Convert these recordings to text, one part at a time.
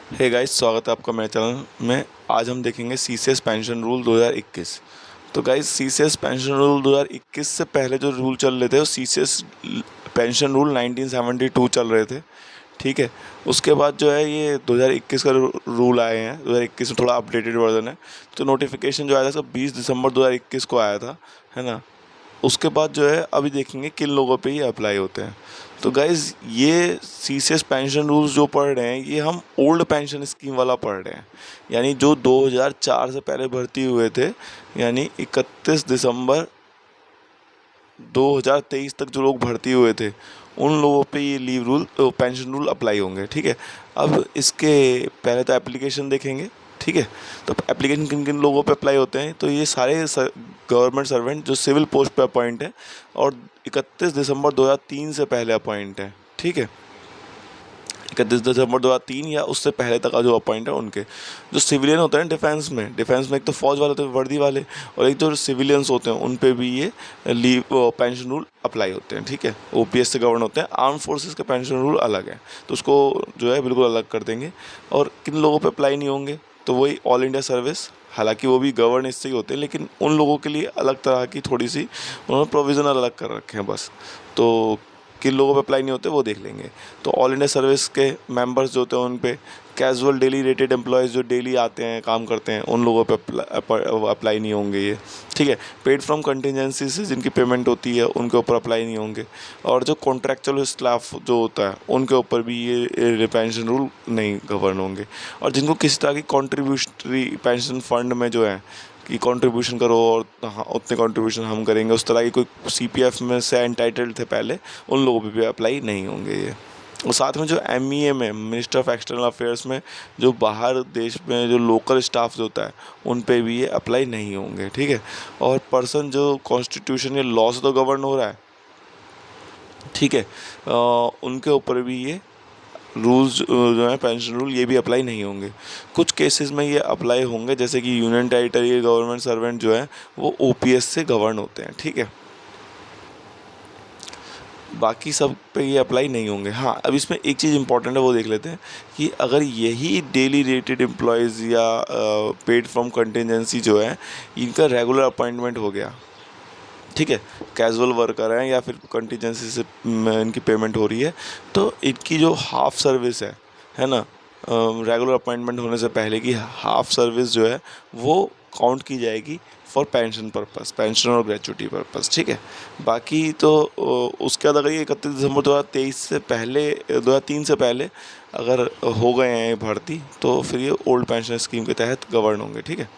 Hey guys, स्वागत है आपका मेरे चैनल में। आज हम देखेंगे सीसीएस पेंशन रूल 2021। तो गाइस, सीसीएस पेंशन रूल 2021 से पहले जो रूल चल रहे थे वो सीसीएस पेंशन रूल 1972 चल रहे थे। ठीक है। उसके बाद जो है ये 2021 का रूल आए हैं। 2021 में थोड़ा अपडेटेड वर्जन है। तो नोटिफिकेशन जो आया था सब 20 दिसंबर 2021 को आया था, है ना। उसके बाद जो है अभी देखेंगे किन लोगों पे ये अप्लाई होते हैं। तो गाइज़, ये सीसीएस पेंशन रूल्स जो पढ़ रहे हैं ये हम ओल्ड पेंशन स्कीम वाला पढ़ रहे हैं, यानी जो 2004 से पहले भर्ती हुए थे, यानी 31 दिसंबर 2023 तक जो लोग भर्ती हुए थे उन लोगों पे ये leave rule pension rule apply होंगे। ठीक है। अब इसके पहले तो एप्लीकेशन देखेंगे। ठीक है। तो एप्लीकेशन किन किन लोगों पे अप्लाई होते हैं, तो ये सारे गवर्नमेंट सर्वेंट जो सिविल पोस्ट पे अपॉइंट है और 31 दिसंबर 2003 से पहले अपॉइंट है। ठीक है। 31 दिसंबर 2003 या उससे पहले तक का जो अपॉइंट है उनके, जो सिविलियन होते हैं डिफेंस में एक तो फौज वाले होते हैं, वर्दी वाले, और एक जो सिविलियंस होते हैं उन पे भी ये लीव पेंशन रूल अप्लाई होते हैं। ठीक है। ओपीएस से गवर्न होते हैं। आर्म फोर्सेस के पेंशन रूल अलग है, तो उसको जो है बिल्कुल अलग कर देंगे। और किन लोगों पर अप्लाई नहीं होंगे, तो वही ऑल इंडिया सर्विस, हालांकि वो भी गवर्न इससे ही होते हैं, लेकिन उन लोगों के लिए अलग तरह की थोड़ी सी उन्होंने प्रोविज़नल अलग कर रखे हैं बस। तो किन लोगों पे अप्लाई नहीं होते वो देख लेंगे। तो ऑल इंडिया सर्विस के मेंबर्स जो होते हैं उन पे, कैजुअल डेली रेटेड एम्प्लॉयज़ जो डेली आते हैं काम करते हैं उन लोगों पे अप्लाई नहीं होंगे ये। ठीक है। पेड फ्रॉम कंटिजेंसी से जिनकी पेमेंट होती है उनके ऊपर अप्लाई नहीं होंगे। और जो कॉन्ट्रैक्चुअल स्टाफ जो होता है उनके ऊपर भी ये पेंशन रूल नहीं गवर्न होंगे। और जिनको किसी तरह की कॉन्ट्रीब्यूटरी पेंशन फंड में जो है कि कंट्रीब्यूशन करो और हाँ उतने कंट्रीब्यूशन हम करेंगे, उस तरह की कोई सीपीएफ में से एंटाइटल्ड थे पहले, उन लोगों पे भी अप्लाई नहीं होंगे ये। और साथ में जो एमईए में, मिनिस्टर ऑफ एक्सटर्नल अफेयर्स में, जो बाहर देश में जो लोकल स्टाफ जो होता है उन पे भी ये अप्लाई नहीं होंगे। ठीक है। और पर्सन जो कॉन्स्टिट्यूशन या लॉ से तो गवर्न हो रहा है, ठीक है, उनके ऊपर भी ये रूल्स जो है पेंशन रूल ये भी अप्लाई नहीं होंगे। कुछ केसेस में ये अप्लाई होंगे, जैसे कि यूनियन टेरिटरी गवर्नमेंट सर्वेंट जो है वो ओपीएस से गवर्न होते हैं। ठीक है। बाकी सब पे ये अप्लाई नहीं होंगे। हाँ, अब इसमें एक चीज़ इंपॉर्टेंट है वो देख लेते हैं कि अगर यही डेली रेटेड एम्प्लॉयज़ या पेड फ्रॉम कंटिजेंसी जो है इनका रेगुलर अपॉइंटमेंट हो गया, ठीक है, कैजुअल वर्कर हैं या फिर कंटीजेंसी से इनकी पेमेंट हो रही है, तो इनकी जो हाफ सर्विस है ना, रेगुलर अपॉइंटमेंट होने से पहले की हाफ सर्विस जो है वो काउंट की जाएगी फॉर पेंशन पर्पस, पेंशन और ग्रेचुटी पर्पस। ठीक है। बाकी तो उसके बाद अगर ये 31 दिसंबर 2023 से पहले, 2003 से पहले अगर हो गए हैं भर्ती, तो फिर ये ओल्ड पेंशन स्कीम के तहत गवर्न होंगे। ठीक है।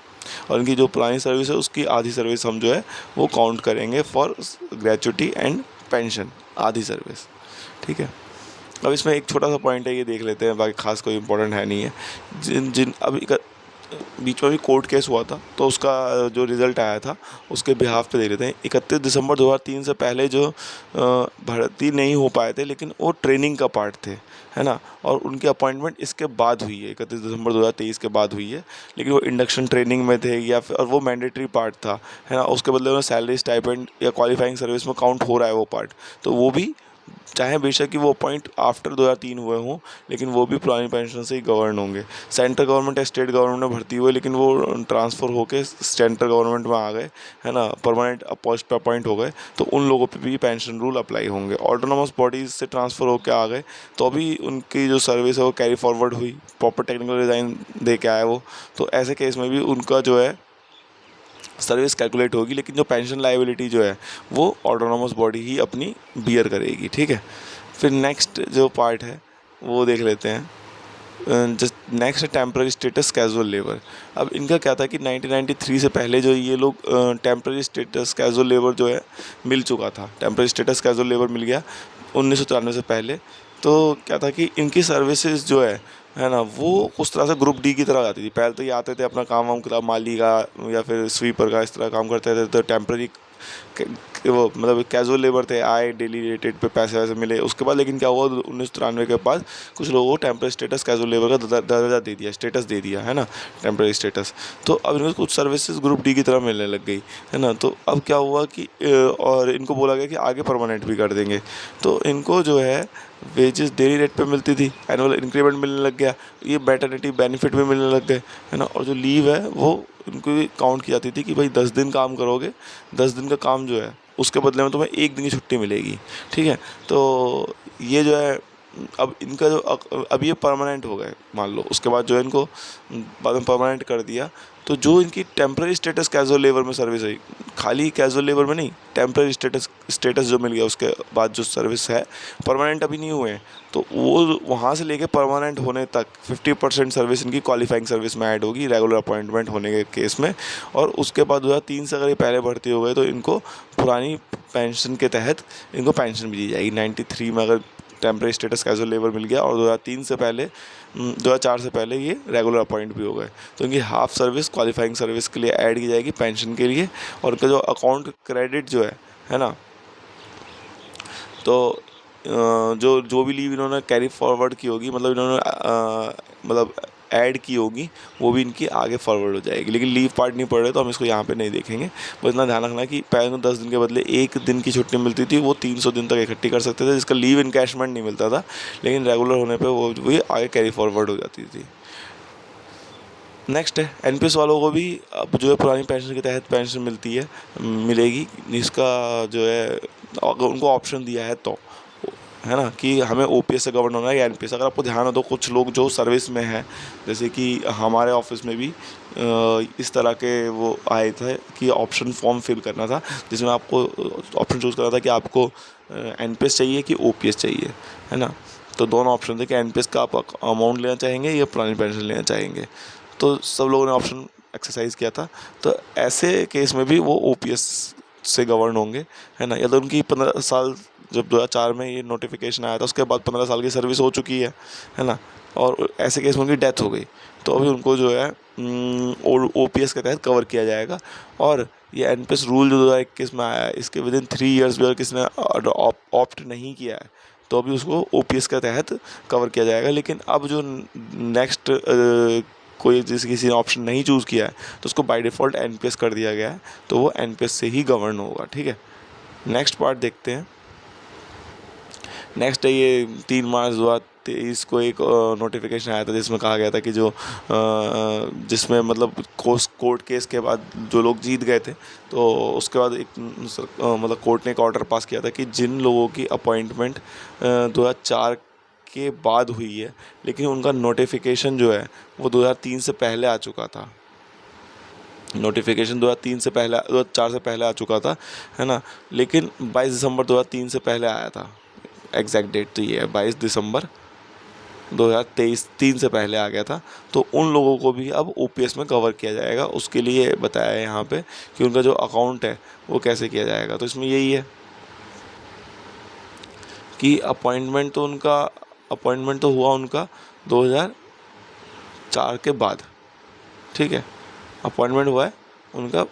और इनकी जो पुरानी सर्विस है उसकी आधी सर्विस हम जो है वो काउंट करेंगे फॉर ग्रेचुटी एंड पेंशन, आधी सर्विस। ठीक है। अब इसमें एक छोटा सा पॉइंट है, ये देख लेते हैं, बाकी खास कोई इंपॉर्टेंट है नहीं है। जिन जिन अभी बीच में भी कोर्ट केस हुआ था तो उसका जो रिज़ल्ट आया था उसके बिहाफ पे दे लेते हैं। 31 दिसंबर 2003 से पहले जो भर्ती नहीं हो पाए थे लेकिन वो ट्रेनिंग का पार्ट थे, है ना, और उनकी अपॉइंटमेंट इसके बाद हुई है, 31 दिसंबर 2023 के बाद हुई है, लेकिन वो इंडक्शन ट्रेनिंग में थे या फिर, और वो मैंडेटरी पार्ट था, है ना, उसके बदले में सैलरी स्टाइपेंड या क्वालिफाइंग सर्विस में काउंट हो रहा है वो पार्ट, तो वो भी चाहे बेशक कि वो पॉइंट आफ्टर 2003 हुए हों, लेकिन वो भी पुरानी पेंशन से ही गवर्न होंगे। सेंट्रल गवर्नमेंट या स्टेट गवर्नमेंट में भर्ती हुए लेकिन वो ट्रांसफ़र होके सेंट्रल गवर्नमेंट में आ गए, है ना, परमानेंट पोस्ट पे अपॉइंट हो गए, तो उन लोगों पे भी पेंशन रूल अप्लाई होंगे। ऑटोनोमस बॉडीज़ से ट्रांसफ़र होकर आ गए तो अभी उनकी जो सर्विस है वो कैरी फॉरवर्ड हुई, प्रॉपर टेक्निकल डिज़ाइन दे के आए वो, तो ऐसे केस में भी उनका जो है सर्विस कैलकुलेट होगी, लेकिन जो पेंशन लाइबिलिटी जो है वो ऑटोनोमस बॉडी ही अपनी बियर करेगी। ठीक है। फिर नेक्स्ट जो पार्ट है वो देख लेते हैं। जस्ट नेक्स्ट है टेम्पररी स्टेटस कैजुअल लेबर। अब इनका क्या था कि 1993 से पहले जो ये लोग टेम्पररी स्टेटस कैजुअल लेबर जो है मिल चुका था, टेम्पररी स्टेटस कैजुअल लेबर मिल गया 1993 से पहले। तो क्या था कि इनकी सर्विसेज जो है ना, वो उस तरह से ग्रुप डी की तरह जाती थी। पहले तो ये आते थे अपना काम वाम किताब, माली का या फिर स्वीपर का इस तरह काम करते थे, तो टेम्पररी वो मतलब कैजुअल लेबर थे, आए डेली रेटेड पे पैसे वैसे मिले। उसके बाद लेकिन क्या हुआ, 1993 के बाद कुछ लोगों को टेम्पररी स्टेटस कैजुअल लेबर का दर्जा दे दिया, स्टेटस दे दिया, है ना, टेम्पररी स्टेटस। तो अब इनको कुछ सर्विसेज ग्रुप डी की तरह मिलने लग गई, है ना। तो अब क्या हुआ कि और इनको बोला गया कि आगे परमानेंट भी कर देंगे। तो इनको जो है वेजेस डेली रेट पे मिलती थी, एनुअल इंक्रीमेंट मिलने लग गया, ये मैटरनिटी बेनिफिट भी मिलने लग गए, है ना। और जो लीव है वो उनको काउंट की जाती थी कि भाई 10 दिन काम करोगे, 10 दिन का काम जो है उसके बदले में तुम्हें 1 दिन की छुट्टी मिलेगी, ठीक है। तो ये जो है अब इनका जो अब ये परमानेंट हो गए मान लो, उसके बाद जो है इनको बाद में परमानेंट कर दिया। तो जो इनकी टेम्पररी स्टेटस कैजुअल लेबर में सर्विस है, खाली कैजुअल लेबर में नहीं, टेम्पररी स्टेटस जो मिल गया उसके बाद जो सर्विस है, परमानेंट अभी नहीं हुए हैं, तो वो वहाँ से लेके परमानेंट होने तक 50% सर्विस इनकी क्वालिफाइंग सर्विस में ऐड होगी रेगुलर अपॉइंटमेंट होने के केस में। और उसके बाद 2003 से अगर ये पहले भर्ती हो गए तो इनको पुरानी पेंशन के तहत इनको पेंशन भी दी जाएगी। 93 में अगर टेम्पररी स्टेटस कैजुअल लेबर मिल गया और 2003 से पहले 2004 से पहले ये रेगुलर अपॉइंट भी हो गए, तो इनकी हाफ सर्विस क्वालिफाइंग सर्विस के लिए ऐड की जाएगी पेंशन के लिए। और उनका जो अकाउंट क्रेडिट जो है ना, तो जो जो भी लीव इन्होंने कैरी फॉरवर्ड की होगी, मतलब इन्होंने मतलब ऐड की होगी, वो भी इनकी आगे फॉरवर्ड हो जाएगी। लेकिन लीव पार्ट नहीं पड़ रहे तो हम इसको यहाँ पे नहीं देखेंगे। बस इतना ध्यान रखना कि पहले 10 दिन के बदले 1 दिन की छुट्टी मिलती थी, वो 300 दिन तक इकट्ठी कर सकते थे, जिसका लीव इनकैशमेंट नहीं मिलता था, लेकिन रेगुलर होने पर वो आगे कैरी फॉरवर्ड हो जाती थी। नेक्स्ट है एनपीएस वालों को भी अब जो है पुरानी पेंशन के तहत पेंशन मिलती है, मिलेगी। इसका जो है अगर उनको ऑप्शन दिया है तो, है ना, कि हमें ओपीएस से गवर्न होना है या एनपीएस। अगर आपको ध्यान हो तो कुछ लोग जो सर्विस में हैं, जैसे कि हमारे ऑफिस में भी इस तरह के वो आए थे कि ऑप्शन फॉर्म फिल करना था, जिसमें आपको ऑप्शन चूज़ करना था कि आपको एनपीएस चाहिए कि ओपीएस चाहिए, है ना। तो दोनों ऑप्शन थे कि एनपीएस का आप अमाउंट लेना चाहेंगे या पुरानी पेंशन लेना चाहेंगे। तो सब लोगों ने ऑप्शन एक्सरसाइज किया था। तो ऐसे केस में भी वो ओपीएस से गवर्न होंगे, है ना। या तो उनकी 15 साल, जब 2004 में ये नोटिफिकेशन आया था उसके बाद 15 साल की सर्विस हो चुकी है ना। और ऐसे केस में उनकी डेथ हो गई, तो अभी उनको जो है ओपीएस के तहत कवर किया जाएगा। और ये एनपीएस रूल जो 2021 में आया है, इसके विदिन 3 ईयर्स भी अगर किसी ने ऑप्ट नहीं किया है तो अभी उसको ओपीएस के तहत कवर किया जाएगा। लेकिन अब जो नेक्स्ट कोई जैसे किसी ने ऑप्शन नहीं चूज़ किया है तो उसको बाय डिफ़ॉल्ट एनपीएस कर दिया गया है, तो वो एनपीएस से ही गवर्न होगा, ठीक है। नेक्स्ट पार्ट देखते हैं। नेक्स्ट है ये 3 मार्च 2023 को एक नोटिफिकेशन आया था जिसमें कहा गया था कि जो जिसमें मतलब कोर्ट केस के बाद जो लोग जीत गए थे, तो उसके बाद एक मतलब कोर्ट ने एक ऑर्डर पास किया था कि जिन लोगों की अपॉइंटमेंट 2004 के बाद हुई है, लेकिन उनका नोटिफिकेशन जो है वो 2003 से पहले आ चुका था। नोटिफिकेशन 2003 से पहले 2004 से पहले आ चुका था, है ना। लेकिन 22 दिसंबर 2003 से पहले आया था। एग्जैक्ट डेट तो ये है 22 दिसंबर 2023, 3 से पहले आ गया था। तो उन लोगों को भी अब ओपीएस में कवर किया जाएगा। उसके लिए बताया है यहाँ पे कि उनका जो अकाउंट है वो कैसे किया जाएगा। तो इसमें यही है कि अपॉइंटमेंट तो हुआ उनका 2004 के बाद, ठीक है। अपॉइंटमेंट हुआ है उनका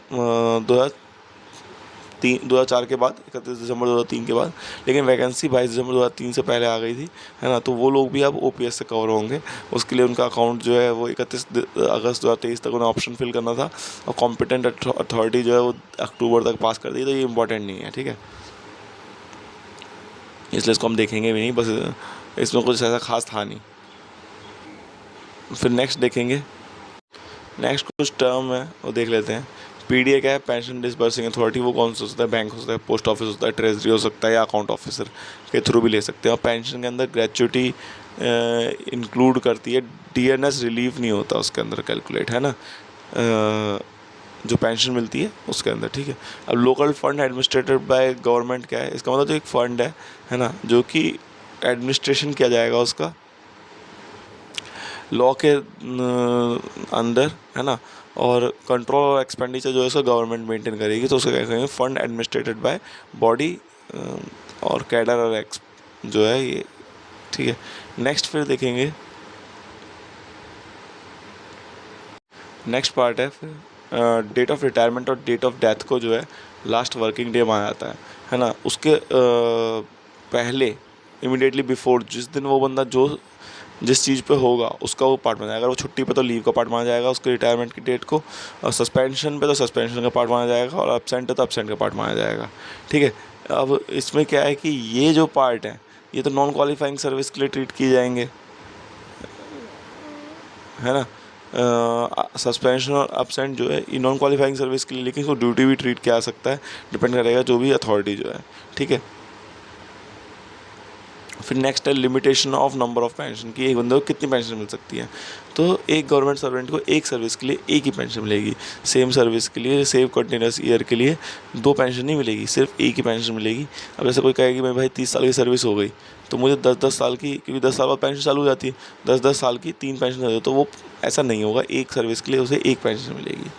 2004 के बाद, 31 दिसंबर 2003 के बाद, लेकिन वैकेंसी 22 दिसंबर 2003 से पहले आ गई थी, है ना। तो वो लोग भी अब ओपीएस से कवर होंगे। उसके लिए उनका अकाउंट जो है वो 31 अगस्त 2023 तक उन्हें ऑप्शन फिल करना था, और कॉम्पिटेंट अथॉरिटी जो है वो अक्टूबर तक पास कर दी। तो ये इंपॉर्टेंट नहीं है, ठीक है, इसलिए इसको हम देखेंगे भी नहीं, बस इसमें कुछ ऐसा खास था नहीं। फिर नेक्स्ट देखेंगे। नेक्स्ट कुछ टर्म है वो देख लेते हैं। पीडीए क्या है, पेंशन डिसबर्सिंग अथॉरिटी। वो कौन सा हो सकता है, बैंक हो सकता है, पोस्ट ऑफिस होता है, ट्रेजरी हो सकता है, या अकाउंट ऑफिसर के थ्रू भी ले सकते हैं। और पेंशन के अंदर ग्रेचुइटी इंक्लूड करती है, डीएनएस रिलीफ नहीं होता उसके अंदर कैलकुलेट, है ना, जो पेंशन मिलती है उसके अंदर, ठीक है। अब local fund administrated by government क्या है, इसका मतलब तो एक फंड है ना, जो कि एडमिनिस्ट्रेशन किया जाएगा उसका लॉ के अंदर, है ना। और कंट्रोल और एक्सपेंडिचर जो है उसका गवर्नमेंट मेंटेन करेगी। तो उसको क्या कहेंगे, फंड एडमिनिस्ट्रेटेड बाय बॉडी और कैडर और एक्स जो है ये, ठीक है। नेक्स्ट फिर देखेंगे, नेक्स्ट पार्ट है फिर डेट ऑफ रिटायरमेंट और डेट ऑफ डेथ को जो है लास्ट वर्किंग डे माना जाता है ना, उसके पहले इमिडिएटली बिफोर जिस दिन वो बंदा जो जिस चीज़ पे होगा उसका वो पार्ट माना जाएगा। अगर वो छुट्टी पे तो लीव का पार्ट माना जाएगा उसके रिटायरमेंट की डेट को, और सस्पेंशन पे तो सस्पेंशन का पार्ट माना जाएगा, और एब्सेंट है तो एब्सेंट का पार्ट माना जाएगा। ठीक है, अब इसमें क्या है कि ये जो पार्ट है ये तो नॉन क्वालिफाइंग सर्विस के लिए ट्रीट किए जाएंगे, है ना। सस्पेंशन और एब्सेंट जो है ये नॉन क्वालिफाइंग सर्विस के लिए, लेकिन इसको ड्यूटी भी ट्रीट किया जा सकता है, डिपेंड करेगा जो भी अथॉरिटी जो है। ठीक है, फिर नेक्स्ट है limitation of number of pension, कि एक बंदे को कितनी पेंशन मिल सकती है। तो एक गवर्नमेंट सर्वेंट को एक सर्विस के लिए एक ही पेंशन मिलेगी, सेम सर्विस के लिए सेम कंटिन्यूस ईयर के लिए दो पेंशन नहीं मिलेगी, सिर्फ एक ही पेंशन मिलेगी। अब जैसे कोई कहेगी मैं भाई 30 साल की सर्विस हो गई तो मुझे 10-10 साल की, क्योंकि 10 साल बाद पेंशन चालू हो जाती है, 10-10 साल की 3 पेंशन हो जाती है, तो वो ऐसा नहीं होगा, एक सर्विस के लिए उसे एक पेंशन मिलेगी,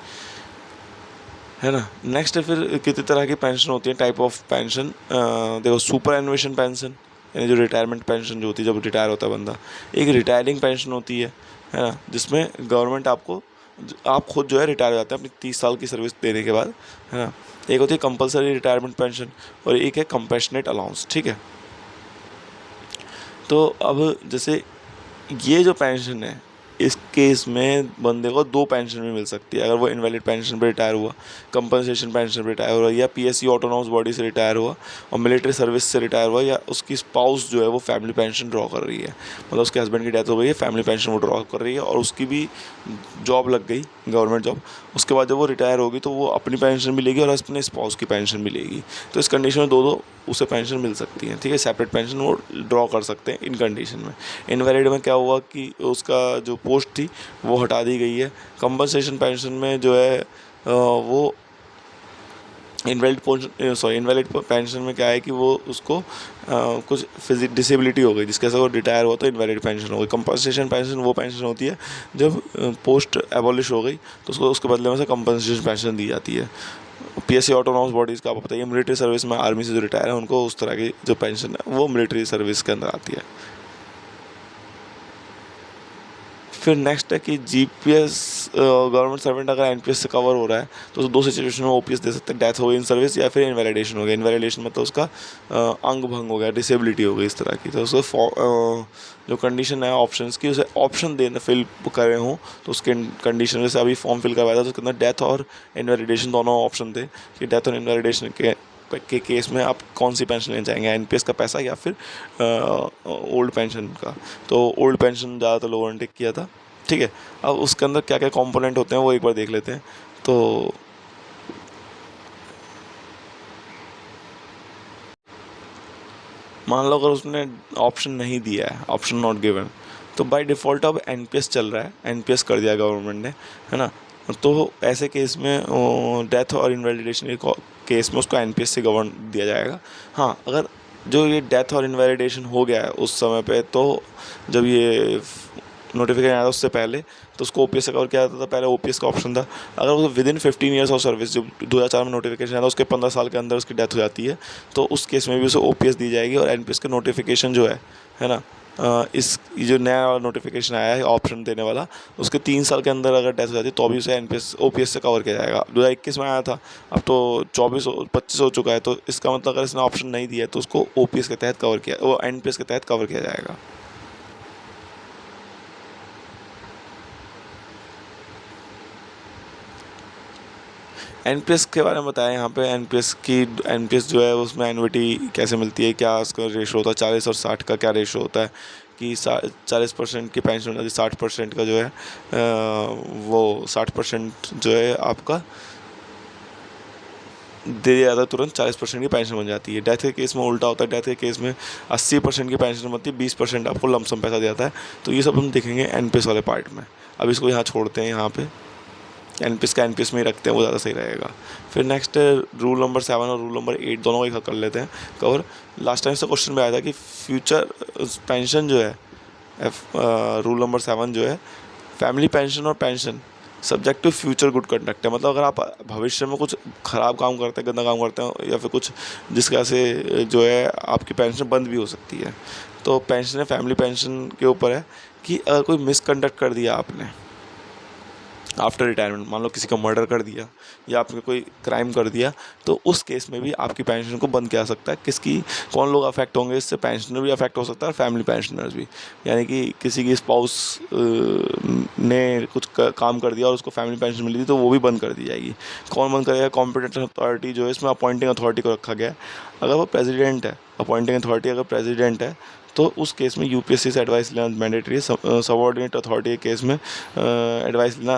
है ना। नेक्स्ट है फिर कितनी तरह की पेंशन होती है, टाइप ऑफ पेंशन। देखो, सुपर एनुएशन पेंशन यानी जो रिटायरमेंट पेंशन जो होती है जब रिटायर होता है बंदा। एक रिटायरिंग पेंशन होती है ना, जिसमें गवर्नमेंट आप खुद जो है रिटायर हो जाते हैं अपनी 30 साल की सर्विस देने के बाद, है ना। एक होती है कंपलसरी रिटायरमेंट पेंशन और एक है कंपैशनेट अलाउंस। ठीक है, तो अब जैसे ये जो पेंशन है इस केस में बंदे को दो पेंशन भी मिल सकती है, अगर वो इनवैलिड पेंशन पे रिटायर हुआ, कंपनसेशन पेंशन पे रिटायर हुआ, या पीएससी ऑटोनॉमस बॉडी से रिटायर हुआ और मिलिट्री सर्विस से रिटायर हुआ, या उसकी स्पाउस जो है वो फैमिली पेंशन ड्रॉ कर रही है, मतलब उसके हस्बैंड की डेथ हो गई है, फैमिली पेंशन वो ड्रॉ कर रही है और उसकी भी जॉब लग गई, गवर्नमेंट जॉब। उसके बाद जब वो रिटायर होगी तो वो अपनी पेंशन मिलेगी और अपने स्पाउस की पेंशन मिलेगी। तो इस कंडीशन में दो उसे पेंशन मिल सकती है। ठीक है, सेपरेट पेंशन वो ड्रॉ कर सकते हैं इन कंडीशन में। इनवैलिड में क्या हुआ कि उसका जो पोस्ट थी वो हटा दी गई है। कंपनसेशन पेंशन में जो है वो इनवैलिड पेंशन में क्या है कि वो उसको कुछ डिसेबिलिटी हो गई जिसके साथ वो रिटायर हुआ तो इनवैलिड पेंशन हो गई। कंपनसेशन पेंशन वो पेंशन होती है जब पोस्ट एबॉलिश हो गई तो उसको उसके बदले में से कंपनसेशन पेंशन दी जाती है। पीएससी ऑटोनॉमस बॉडीज़ का आपको पता है, मिलिट्री सर्विस में आर्मी से जो रिटायर है उनको उस तरह की जो पेंशन है वो मिलिट्री सर्विस के अंदर आती है। फिर नेक्स्ट है कि जीपीएस, गवर्नमेंट सर्वेंट अगर एनपीएस से कवर हो रहा है तो उसे दो सिचुएशन में ओपीएस दे सकते हैं, डेथ हो गई इन सर्विस या फिर इनवैलिडेशन हो गया। इनवैलिडेशन मतलब उसका अंग भंग हो गया, डिसेबिलिटी हो गई इस तरह की। तो उसको जो कंडीशन है ऑप्शंस की उसे ऑप्शन देना फिल करे हों तो उसके कंडीशन जैसे अभी फॉर्म फिल करवाया था तो उसके अंदर डेथ और इनवैलिडेशन दोनों ऑप्शन थे कि डेथ और इनवैलिडेशन के केस में आप कौन सी पेंशन लेना चाहेंगे, एनपीएस का पैसा या फिर ओल्ड पेंशन का। तो ओल्ड पेंशन ज़्यादातर लोगों ने टिक किया था। ठीक है, अब उसके अंदर क्या क्या कंपोनेंट होते हैं वो एक बार देख लेते हैं। तो मान लो अगर उसने ऑप्शन नहीं दिया है, ऑप्शन नॉट गिवन, तो बाय डिफ़ॉल्ट अब एनपीएस चल रहा है, एनपीएस कर दिया गवर्नमेंट ने, है ना। तो ऐसे केस में डेथ और इनवैलिडेशन के केस में उसको एनपीएस से गवर्न दिया जाएगा। हाँ, अगर जो ये डेथ और इनवैलिडेशन हो गया है उस समय पे, तो जब ये नोटिफिकेशन आया था उससे पहले तो उसको ओपीएस से कवर किया जाता था, पहले ओपीएस का ऑप्शन था। अगर वो with in 15 years of service, जो 2004 में नोटिफिकेशन आया था उसके 15 साल के अंदर उसकी डेथ हो जाती है तो उस केस में भी उसे ओपीएस दी जाएगी। और एनपीएस का नोटिफिकेशन जो है ना, इस जो नया वाला नोटिफिकेशन आया है ऑप्शन देने वाला, उसके 3 साल के अंदर अगर डेथ हो जाती है तो भी उसे एनपीएस ओपीएस से कवर किया जाएगा। 2021 में आया था, अब तो 25 हो चुका है, तो इसका मतलब अगर इसने ऑप्शन नहीं दिया है तो उसको ओपीएस के तहत कवर किया, वो एनपीएस के तहत कवर किया जाएगा। एनपीएस के बारे में बताया यहाँ पे। एनपीएस जो है उसमें एन्युटी कैसे मिलती है, क्या उसका रेशो होता है, 40 और 60 का क्या रेशो होता है कि 40% की पेंशन होती है, 60% का जो है वो 60% जो है आपका दे दिया जाता है, तुरंत 40% की पेंशन बन जाती है। डेथ के केस में उल्टा होता है, डेथ के केस में 80% की पेंशन बनती है, 20% आपको लमसम पैसा दिया जाता है। तो ये सब हम देखेंगे एनपीएस वाले पार्ट में। अब इसको यहाँ छोड़ते हैं, यहाँ पे एनपीएस का एनपीएस में ही रखते हैं, वो ज़्यादा सही रहेगा। फिर नेक्स्ट रूल नंबर 7 और रूल नंबर 8 दोनों को एक कर लेते हैं कवर। लास्ट टाइम से क्वेश्चन में आया था कि फ्यूचर पेंशन जो है, रूल नंबर 7 जो है, फैमिली पेंशन और pension subject to future good conduct है। मतलब अगर आप भविष्य में कुछ ख़राब काम करते हैं, गंदा काम करते हैं, या फिर कुछ जिसका से जो है आपकी पेंशन बंद भी हो सकती है। तो पेंशन है फैमिली पेंशन के ऊपर है कि अगर कोई मिसकंडक्ट कर दिया आपने, आफ्टर रिटायरमेंट, मान लो किसी का मर्डर कर दिया या आपने कोई क्राइम कर दिया, तो उस केस में भी आपकी पेंशन को बंद किया जा सकता है। किसकी, कौन लोग अफेक्ट होंगे इससे? पेंशनर भी अफेक्ट हो सकता है और फैमिली पेंशनर्स भी। यानी कि किसी की स्पाउस ने कुछ काम कर दिया और उसको फैमिली पेंशन मिली थी, तो वो भी बंद कर दी जाएगी। कौन बंद करेगा? कॉम्पिटेंट अथॉरिटी जो है, इसमें अपॉइंटिंग अथॉरिटी को रखा गया है। अगर वो प्रेसिडेंट है, अपॉइंटिंग अथॉरिटी अगर प्रेसिडेंट है, तो उस केस में यूपीएससी से एडवाइस लेना मैंडेटरी है। सबऑर्डिनेट अथॉरिटी के केस में एडवाइस लेना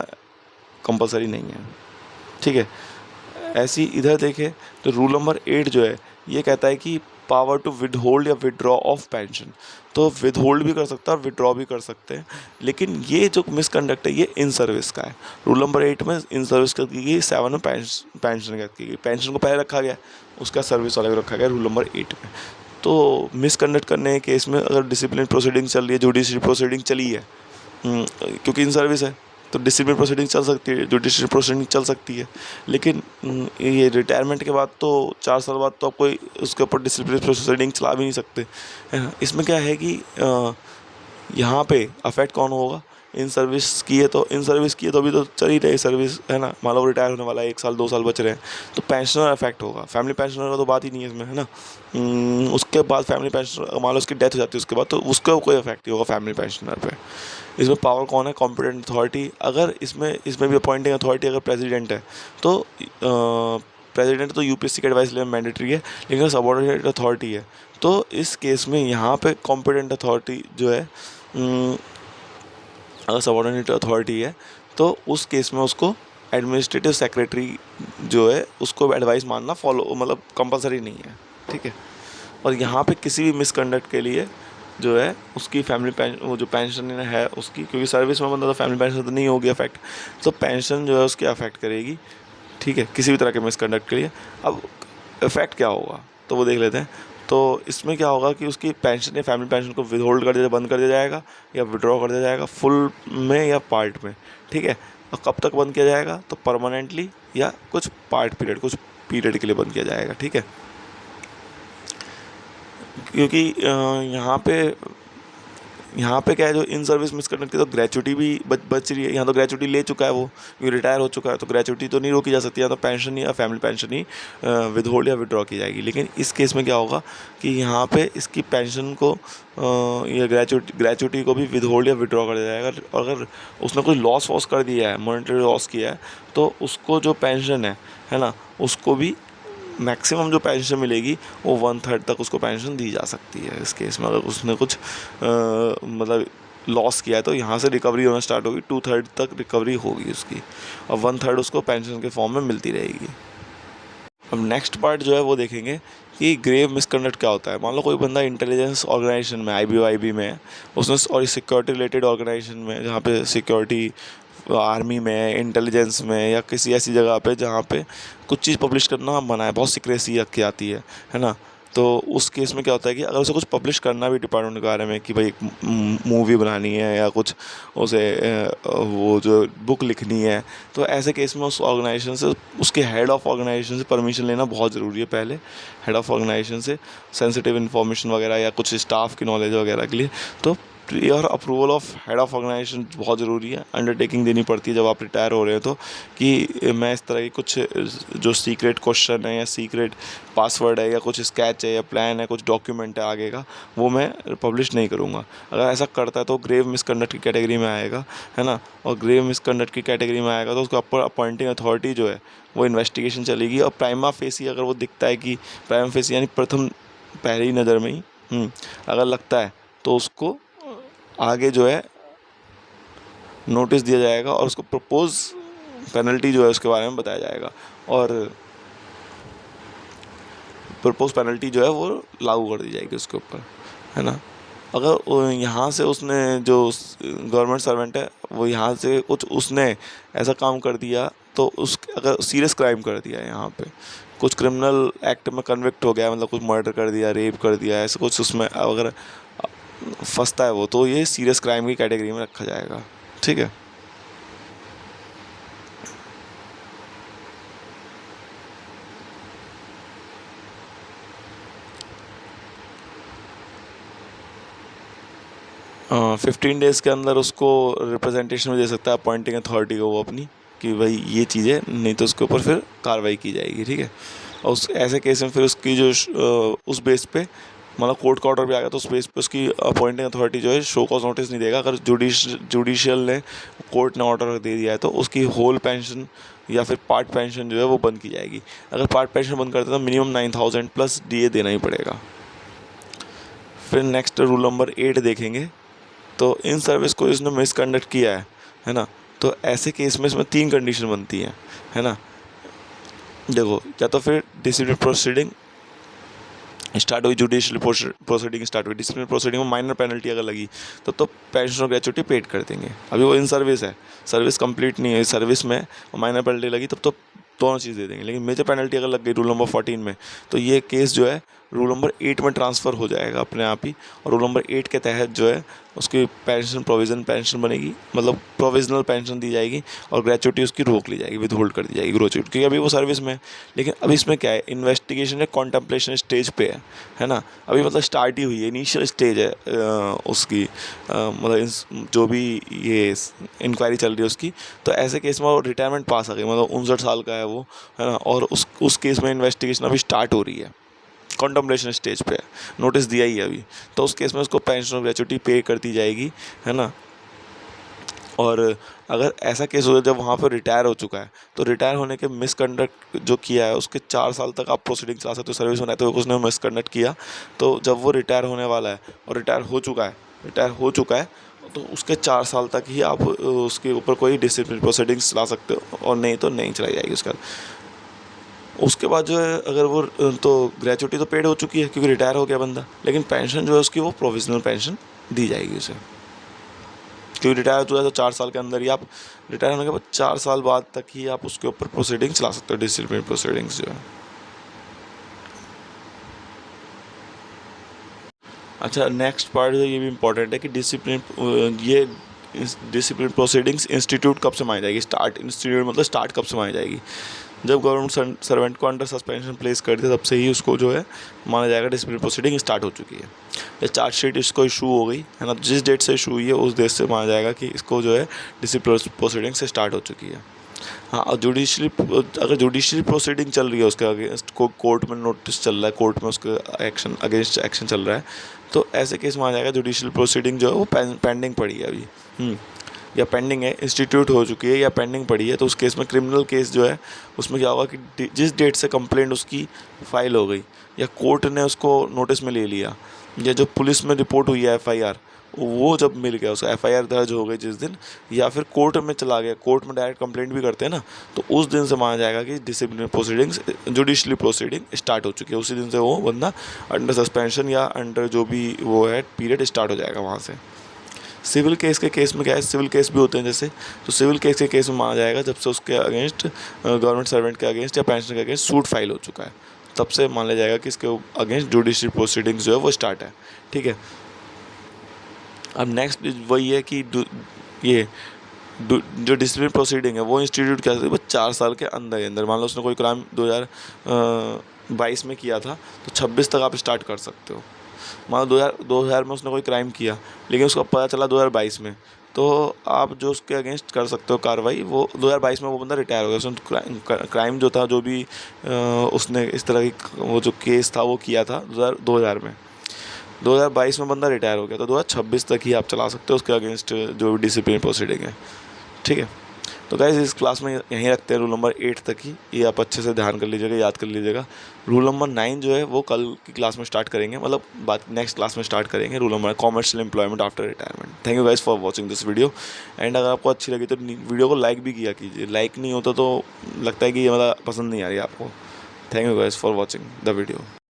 कंपलसरी नहीं है। ठीक है। ऐसी इधर देखें तो रूल नंबर 8 जो है, ये कहता है कि पावर टू विद होल्ड या विदड्रॉ ऑफ पेंशन। तो विद होल्ड भी कर सकता है और विदड्रॉ भी कर सकते हैं। लेकिन ये जो मिसकंडक्ट है, ये इन सर्विस का है। रूल नंबर 8 में इन सर्विस कर की गई, 7 में पेंशन कर की गई। पेंशन को पहले रखा गया, उसका सर्विस अलग रखा गया रूल नंबर 8 में। तो मिसकंडक्ट करने के केस में अगर डिसिप्लिन प्रोसीडिंग चल रही है, जुडिशरी प्रोसीडिंग चली है, क्योंकि इन सर्विस है तो डिसिप्लिन प्रोसीडिंग चल सकती है, जुडिशरी प्रोसीडिंग चल सकती है। लेकिन ये रिटायरमेंट के बाद तो 4 साल बाद तो आप कोई उसके ऊपर डिसिप्लिन प्रोसीडिंग चला भी नहीं सकते, है ना। इसमें क्या है कि यहाँ पे अफेक्ट कौन होगा? इन सर्विस की है, तो इन सर्विस की है तो अभी तो चल ही रही सर्विस, है ना। मान लो रिटायर होने वाला है, 1 साल 2 साल बच रहे हैं, तो पेंशनर अफेक्ट होगा। फैमिली पेंशनर का तो बात ही नहीं है इसमें, है ना। उसके बाद फैमिली पेंशनर, मान लो उसकी डेथ हो जाती है उसके बाद, तो उसका कोई अफेक्ट नहीं होगा फैमिली पेंशनर पे। इसमें पावर कौन है? Competent authority. अगर इसमें भी अपॉइंटिंग अथॉरिटी अगर प्रेसिडेंट है, तो प्रेसिडेंट तो यूपीएससी की एडवाइस लेना मैंडेटरी है। लेकिन सबऑर्डिनेट अथॉरिटी है, तो इस केस में यहाँ पे कॉम्पिटेंट अथॉरिटी जो है, अगर सबऑर्डिनेट अथॉरिटी है, तो उस केस में उसको एडमिनिस्ट्रेटिव सेक्रेटरी जो है, उसको एडवाइस मानना फॉलो, मतलब कंपलसरी नहीं है। ठीक है। और यहाँ पे किसी भी मिसकंडक्ट के लिए जो है, उसकी वो जो पेंशन है उसकी, क्योंकि सर्विस में बंदा तो फैमिली पेंशन तो नहीं होगी अफेक्ट, तो पेंशन जो है उसकी अफेक्ट करेगी। ठीक है, किसी भी तरह के मिसकंडक्ट के लिए। अब इफेक्ट क्या होगा तो वो देख लेते हैं। तो इसमें क्या होगा कि उसकी पेंशन या फैमिली पेंशन को विद होल्ड कर दिया, बंद कर दिया जाएगा या विड्रॉ कर दिया जाएगा, फुल में या पार्ट में। ठीक है। और कब तक बंद किया जाएगा? तो परमानेंटली या कुछ कुछ पीरियड के लिए बंद किया जाएगा। ठीक है। क्योंकि यहाँ पे क्या है, जो इन सर्विस मिसकंडक्ट की तो ग्रेचुटी भी बच रही है। यहाँ तो ग्रेचुटी ले चुका है वो, क्योंकि रिटायर हो चुका है, तो ग्रेचुटी तो नहीं रोकी जा सकती। या तो पेंशन या family pension he with hold या विड्रॉ की जाएगी। लेकिन इस केस में क्या होगा कि यहाँ पे इसकी पेंशन को या ग्रेचुटी को भी विद होल्ड या विड्रॉ कर दिया जाएगा। अगर उसने कोई लॉस वॉस कर दिया है, मॉनेटरी लॉस किया है, तो उसको जो पेंशन है ना, उसको भी मैक्सिमम जो पेंशन मिलेगी वो 1/3 तक उसको पेंशन दी जा सकती है। इस केस में अगर उसने कुछ मतलब लॉस किया है, तो यहाँ से रिकवरी होना स्टार्ट होगी, 2/3 तक रिकवरी होगी उसकी, और 1/3 उसको पेंशन के फॉर्म में मिलती रहेगी। अब नेक्स्ट पार्ट जो है वो देखेंगे कि ग्रेव मिसकंडक्ट क्या होता है। मान लो कोई बंदा इंटेलिजेंस ऑर्गेनाइजेशन में, आईबी में है, उसने, और सिक्योरिटी रिलेटेड ऑर्गेनाइजेशन में, जहाँ पे सिक्योरिटी आर्मी में, इंटेलिजेंस में, या किसी ऐसी जगह पे जहाँ पे कुछ चीज़ पब्लिश करना मना है, बहुत सीक्रेसी रखी आती है ना। तो उस केस में क्या होता है कि अगर उसे कुछ पब्लिश करना भी डिपार्टमेंट के बारे में, कि भाई एक मूवी बनानी है या कुछ उसे वो जो बुक लिखनी है, तो ऐसे केस में उस ऑर्गेनाइजेशन से, उसके हेड ऑफ ऑर्गेनाइजेशन से परमिशन लेना बहुत ज़रूरी है पहले। हेड ऑफ ऑर्गेनाइजेशन से सेंसिटिव इन्फॉर्मेशन वगैरह या कुछ स्टाफ की नॉलेज वगैरह के लिए, तो prior approval of head of organisation बहुत ज़रूरी है। अंडरटेकिंग देनी पड़ती है जब आप रिटायर हो रहे हो, तो कि मैं इस तरह की कुछ जो सीक्रेट क्वेश्चन है या सीक्रेट पासवर्ड है या कुछ स्केच है या प्लान है, कुछ डॉक्यूमेंट है आगे का, वो मैं पब्लिश नहीं करूँगा। अगर ऐसा करता है तो ग्रेव मिसकंडक्ट की कैटेगरी में आएगा, है ना। और ग्रेव मिसकंडक्ट की कैटेगरी में आएगा तो उसको अपर अपॉइंटिंग अथॉरिटी जो है वो इन्वेस्टिगेशन चलेगी, और प्राइमा फेसी अगर वो दिखता है कि, प्राइमा फेसी यानी प्रथम पहली ही नज़र में ही अगर लगता है, तो उसको आगे जो है नोटिस दिया जाएगा और उसको प्रपोज पेनल्टी जो है उसके बारे में बताया जाएगा, और प्रपोज पेनल्टी जो है वो लागू कर दी जाएगी उसके ऊपर, है ना। अगर यहाँ से उसने, जो गवर्नमेंट सर्वेंट है, वो यहाँ से कुछ उसने ऐसा काम कर दिया, तो उस अगर सीरियस क्राइम कर दिया है, यहाँ पे कुछ क्रिमिनल एक्ट में कन्विक्ट हो गया, मतलब कुछ मर्डर कर दिया, रेप कर दिया, ऐसा कुछ उसमें अगर फंसता है वो, तो ये सीरियस क्राइम की कैटेगरी में रखा जाएगा। ठीक है। 15 डेज़ के अंदर उसको रिप्रेजेंटेशन में दे सकता है अपॉइंटिंग अथॉरिटी को वो अपनी, कि भाई ये चीज़ है, नहीं तो उसके ऊपर फिर कार्रवाई की जाएगी, ठीक है। और उस ऐसे केस में फिर उसकी जो उस बेस पे मतलब कोर्ट का ऑर्डर भी आ गया तो उस बेस पे उसकी अपॉइंटिंग अथॉरिटी जो है शो कॉज नोटिस नहीं देगा। अगर जुडिशियल ने कोर्ट ने ऑर्डर दे दिया है तो उसकी होल पेंशन या फिर पार्ट पेंशन जो है वो बंद की जाएगी। अगर पार्ट पेंशन बंद करते तो मिनिमम 9,000 प्लस DA देना ही पड़ेगा। फिर नेक्स्ट रूल नंबर 8 देखेंगे। तो इन सर्विस को इसने मिसकंडक्ट किया है ना, तो ऐसे केस में इसमें 3 कंडीशन बनती हैं, है ना। देखो, या तो फिर डिसिप्लिनरी प्रोसीडिंग स्टार्ट हुई, जुडिशियल प्रोसीडिंग स्टार्ट हुई, डिसिप्लिनरी प्रोसीडिंग में माइनर पेनल्टी अगर लगी तो पेंशन और ग्रेचुटी पेड कर देंगे। अभी वो इन सर्विस है, सर्विस कंप्लीट नहीं है, सर्विस में माइनर पेनल्टी लगी तब तो दोनों चीज़ दे देंगे। लेकिन मेजर पेनल्टी अगर लग गई रूल नंबर 14 में, तो ये केस जो है रूल नंबर 8 में ट्रांसफ़र हो जाएगा अपने आप ही। और रूल नंबर 8 के तहत जो है उसकी प्रोविज़न पेंशन बनेगी, मतलब प्रोविजनल पेंशन दी जाएगी और ग्रेचुटी उसकी रोक ली जाएगी, विद होल्ड कर दी जाएगी ग्रेचुटी, क्योंकि अभी वो सर्विस में है। लेकिन अभी इसमें क्या है, इन्वेस्टिगेशन है, कॉन्टेम्पलेशन स्टेज पे है ना, अभी मतलब स्टार्ट ही हुई है, इनिशियल स्टेज है उसकी, मतलब जो भी ये इंक्वायरी चल रही है उसकी। तो ऐसे केस में वो रिटायरमेंट पास आ गई, मतलब 59 साल का है वो, है ना, और उस केस में इन्वेस्टिगेशन अभी स्टार्ट हो रही है, कॉन्टेम्पलेशन स्टेज पे है, नोटिस दिया ही है अभी। तो उस केस में उसको पेंशन और ग्रेचुटी पे कर दी जाएगी, है ना। और अगर ऐसा केस हो जब वहाँ पर रिटायर हो चुका है, तो रिटायर होने के मिसकंडक्ट जो किया है उसके 4 साल तक आप प्रोसीडिंग चला सकते हो सर्विस में, तो उसने मिसकंडक्ट किया। तो जब वो रिटायर होने वाला है और रिटायर हो चुका है तो उसके 4 साल तक ही आप उसके ऊपर कोई डिसिप्लिन प्रोसीडिंग्स चला सकते हो, और नहीं तो नहीं चलाई जाएगी उसके बाद जो है। अगर वो तो ग्रेचुटी तो पेड हो चुकी है क्योंकि रिटायर हो गया बंदा, लेकिन पेंशन जो है उसकी वो प्रोविजनल पेंशन दी जाएगी उसे, क्योंकि रिटायर हो चुका है तो 4 साल के अंदर ही आप, रिटायर होने के बाद 4 साल बाद तक ही आप उसके ऊपर प्रोसीडिंग चला सकते हो, डिसिप्लिन प्रोसीडिंग्स जो है। अच्छा, नेक्स्ट पार्ट जो ये भी इम्पोर्टेंट है कि डिसिप्लिन प्रोसीडिंग्स इंस्टीट्यूट कब से मानी जाएगी, स्टार्ट इंस्टीट्यूट मतलब स्टार्ट कब से मानी जाएगी। जब गवर्नमेंट सर्वेंट को अंडर सस्पेंशन प्लेस कर दिया तब से ही उसको जो है माना जाएगा डिसिप्लिन प्रोसीडिंग स्टार्ट हो चुकी है। या चार्जशीट इसको इशू हो गई है ना, जिस डेट से इशू हुई है उस डेट से माना जाएगा कि इसको जो है डिसिप्लिन प्रोसीडिंग से स्टार्ट हो चुकी है। हाँ, और अगर जुडिशरी प्रोसीडिंग चल रही है उसके अगेंस्ट, कोर्ट में नोटिस चल रहा है, कोर्ट में उसके अगेंस्ट एक्शन चल रहा है, तो ऐसे केस माना जाएगा जुडिशल प्रोसीडिंग जो है वो पेंडिंग पड़ी है अभी, या पेंडिंग है, इंस्टीट्यूट हो चुकी है या पेंडिंग पड़ी है। तो उस केस में क्रिमिनल केस जो है उसमें क्या होगा कि जिस डेट से कंप्लेंट उसकी फाइल हो गई, या कोर्ट ने उसको नोटिस में ले लिया, या जो पुलिस में रिपोर्ट हुई है FIR, वो जब मिल गया उसका FIR दर्ज हो गई जिस दिन, या फिर कोर्ट में चला गया, कोर्ट में डायरेक्ट कंप्लेंट भी करते हैं ना, तो उस दिन से माना जाएगा कि disciplinary proceedings, judicially proceeding start हो चुकी है। उसी दिन से वो बंदा अंडर सस्पेंशन या अंडर जो भी वो है पीरियड स्टार्ट हो जाएगा वहाँ से। सिविल केस के केस में क्या है, सिविल केस भी होते हैं जैसे, तो सिविल केस के केस में माना जाएगा जब से उसके अगेंस्ट गवर्नमेंट सर्वेंट के अगेंस्ट या पेंशनर के अगेंस्ट सूट फाइल हो चुका है, तब से मान लिया जाएगा कि इसके अगेंस्ट जुडिशरी प्रोसीडिंग्स जो है वो स्टार्ट है, ठीक है। अब नेक्स्ट वही है कि जो डिसिप्लिन प्रोसीडिंग है वो इंस्टीट्यूट क्या है, 4 साल के अंदर ही अंदर, मान लो उसने कोई क्राइम 2022 में किया था तो 26 तक आप स्टार्ट कर सकते हो। मान लो 2000 में उसने कोई क्राइम किया, लेकिन उसको पता चला 2022 में, तो आप जो उसके अगेंस्ट कर सकते हो कार्रवाई, वो 2022 में वो बंदा रिटायर हो गया, उसने क्राइम जो था, जो भी उसने इस तरह की वो जो केस था वो किया था 2000 में, 2022 में बंदा रिटायर हो गया, तो 2026 तक ही आप चला सकते हो उसके अगेंस्ट जो डिसिप्लिन प्रोसीडिंग है, ठीक है। तो गाइस इस क्लास में यहीं रखते हैं रूल नंबर 8 तक ही, ये आप अच्छे से ध्यान कर लीजिएगा, याद कर लीजिएगा। रूल नंबर 9 जो है वो कल की क्लास में स्टार्ट करेंगे, मतलब बात नेक्स्ट क्लास में स्टार्ट करेंगे, rule number commercial employment after retirement. Thank you guys for watching this video, and अगर आपको अच्छी लगी तो वीडियो को लाइक भी किया कीजिए, लाइक नहीं होता तो लगता है कि ये मतलब पसंद नहीं आ रही है आपको। Thank you guys for watching the video.